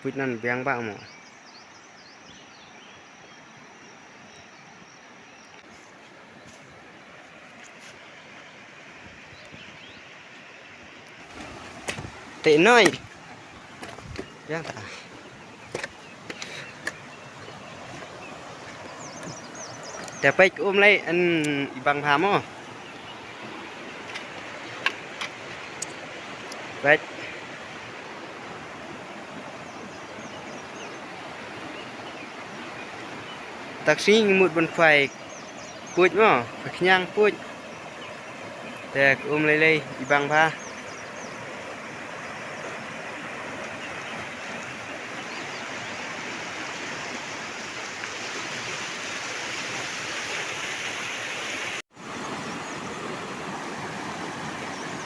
put nan biang ba mo tệ nơi biang taแต่ไปlấy anh bằng phàm mo vậy taxi một bên phải puột mo phải nhang puột để lấy bằng pha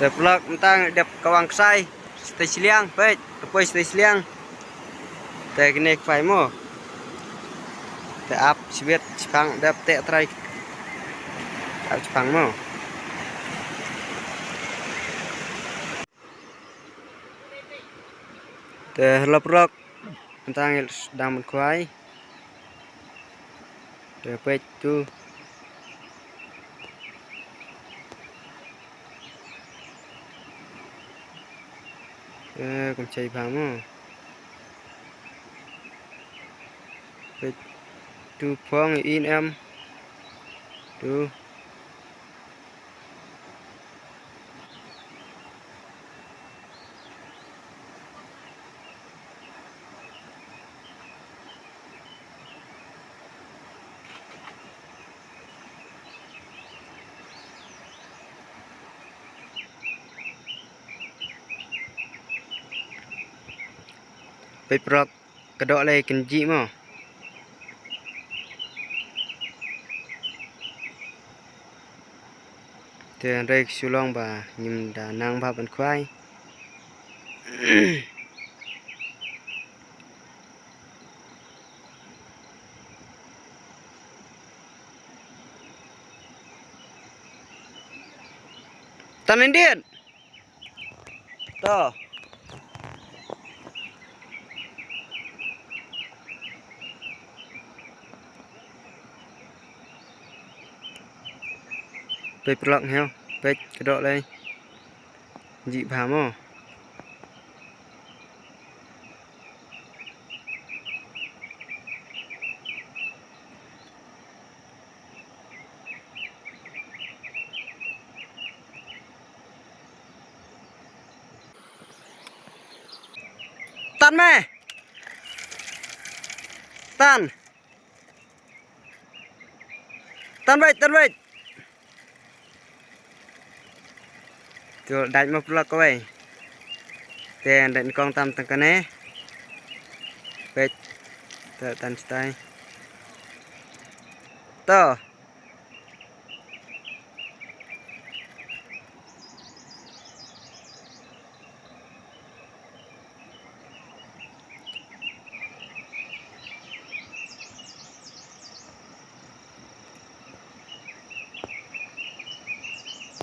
แต่ปลักมันตั้งเด็บกวางไส้สเตชเลียงไปไปสเตชเลียงแต่กินเอกไฟโม่แต่อัพชีวิตชิพังเด็บเตะไตรอัพชิพังโม่แต่ลับลักมันตั้งดังมันควายแต่ไปจูcon chạy vào màไปดูพองอินแอมดูไปปลอกกระโดดอะไรกันจีมั้งเตือนเรียกสุลองบ่ายิมดานางบ่าเป็นควายตันอินเดียนต่อไปปลอกเหี้ยวไปกระโดดเลยจีบ่ามั้งตันไหมตันไว้ตัวได้มาปลอกไว้แต่ได้กองตามตั้งกันแน่ไปแต่ตันสไตล์ต่อ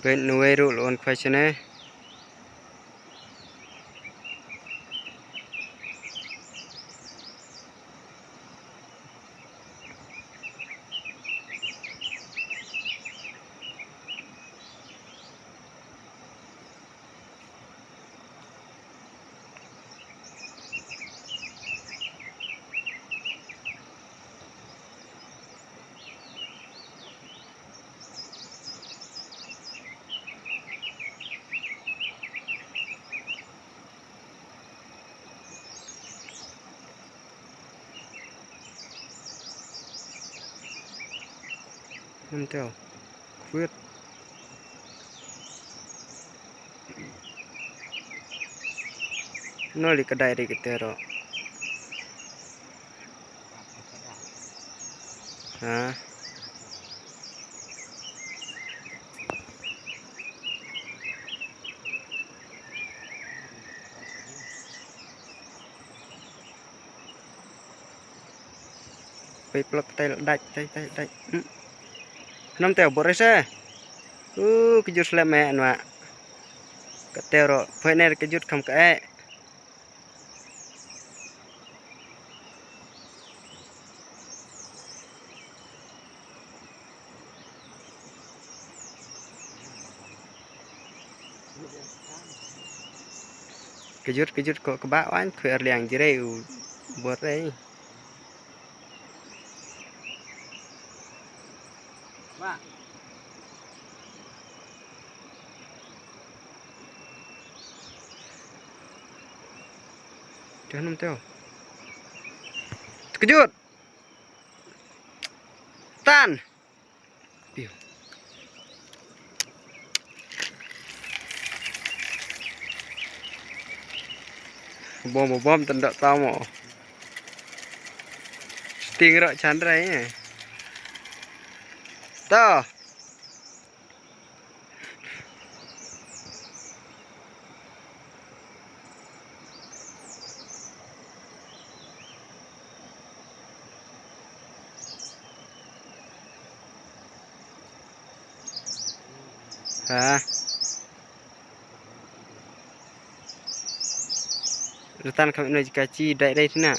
เป็นหน่วยรุ่นควายชนะน้ำเต้าเฟืดน้อยลิกระไดริกเตอร์ฮะไปปลักเตะได้น้ำเต้าบริสุทธิ์กระยุดเล่แม่นวะกระเตะรอเพื่อนเนรกระยุดคำกะ kejut kok kebawaan kuer liang jireu buat đây Pak jangan tuh kejut tan piu bom tendak tao mau sting rak chandra ini toh hah rutan kami nak kaci dai sini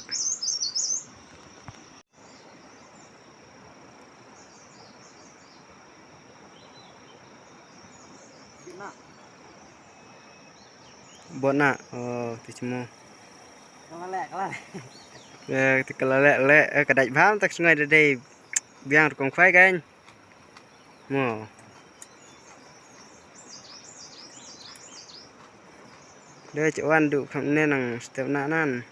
bona oh tu semua kalau lek kedai paham tak sungai dari biang kong phai kan mo đây cuan đủ không nên là step nan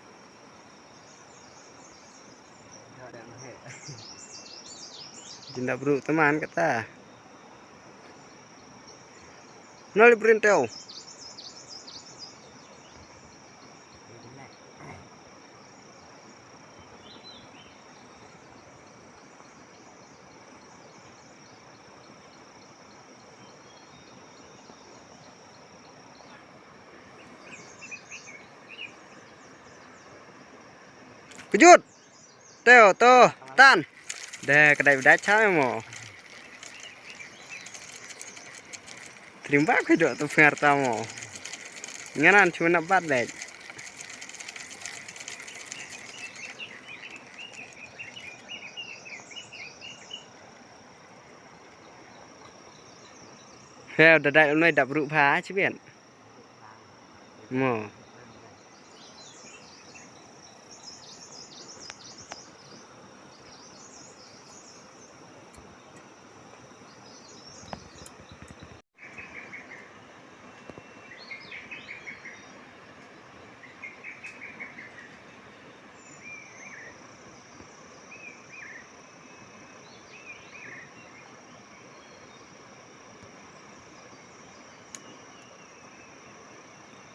tidak bro teman kata nol perintah kejut teo to tan deh kedai udah cawe mo terima kejut tuh ferta mo nganan cuma nabat deh heo udah đại nơi đập rượu phá chứ biển mo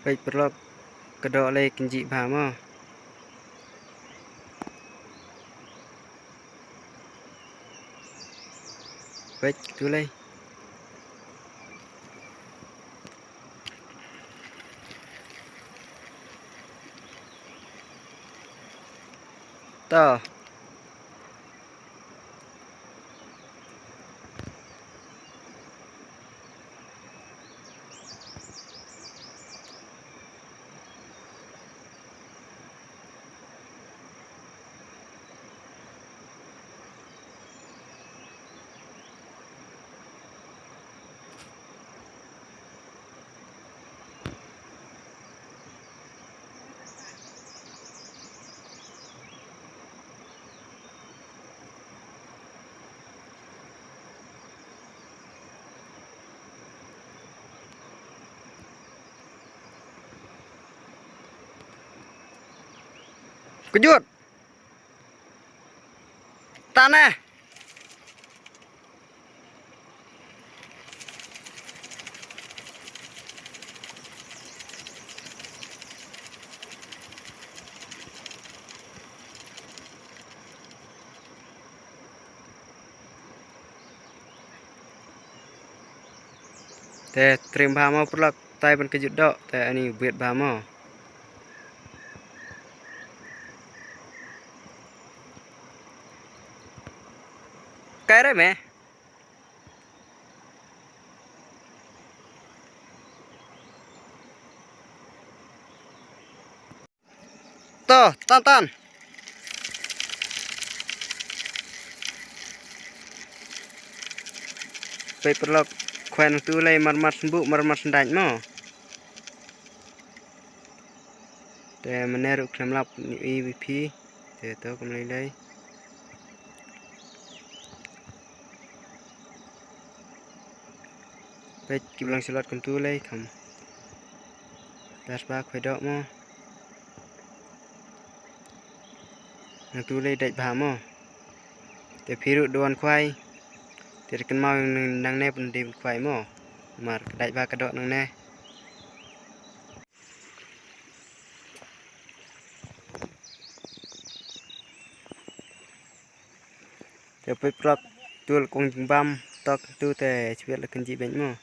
baik perlu kedok lagi kenji bahama baik tu lagi toh kejut tanah teh trim bahama perlu tai ban kejut dok teh ani buat bahama cái mẹ to tan vậy perlu khoan tu lay mar sembuh mar sendaj mo แต่มันแน่รุกสำหรับ EVP แต่ตัวกำไรเลยไปกิบลังสลัดกันตัวเลยคำตัดบากไปดอกมั้งนังตัวเลยได้บามั้งแต่พิรุดวนควายแต่กันมานังแน่เป็นดีควายมั้งมาได้บากกระดอกนังแน่เดี๋ยวไปปลอกตัวกงจิงบัมตอกตัวแต่ชีวิตละกันจีเป็นมั้ง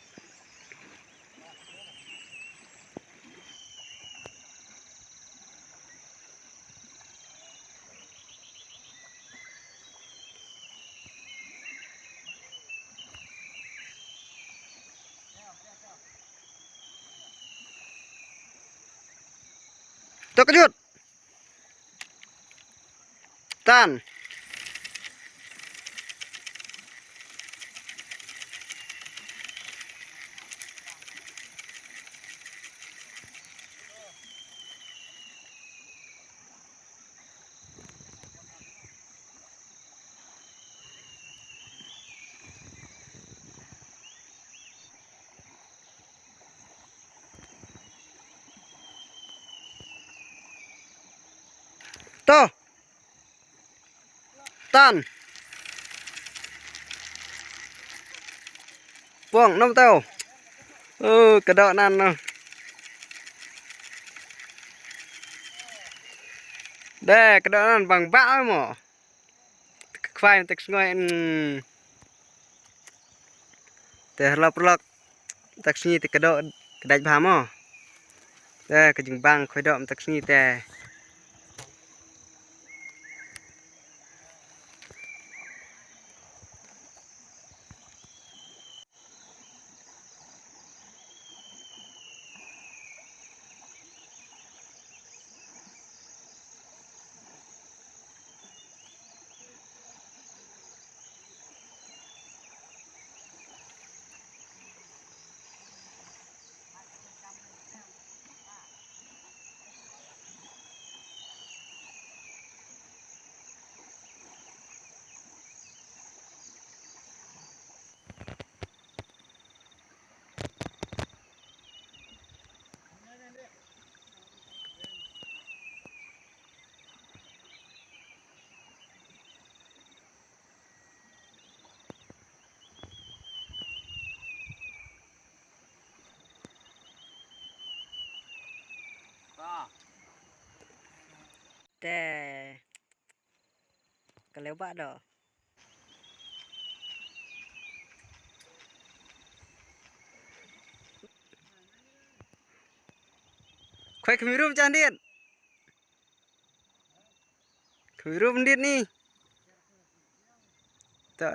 ตอกกระยุดตันโตตันป้องน้ำเต้ากระดอกนั่นเนาะได้กระดอกนั่นบางบ้าหมอควายมันตักง่อยแต่เราปลอกตักนี่แต่กระดอกกระไดบาหมอได้กระจึงบางค่อยดอกตักนี่แต่แต่ก็แล้วบ้าดอกค่อยขมิรูปจานเดียดขมิรูปเดียดนี่ต่อ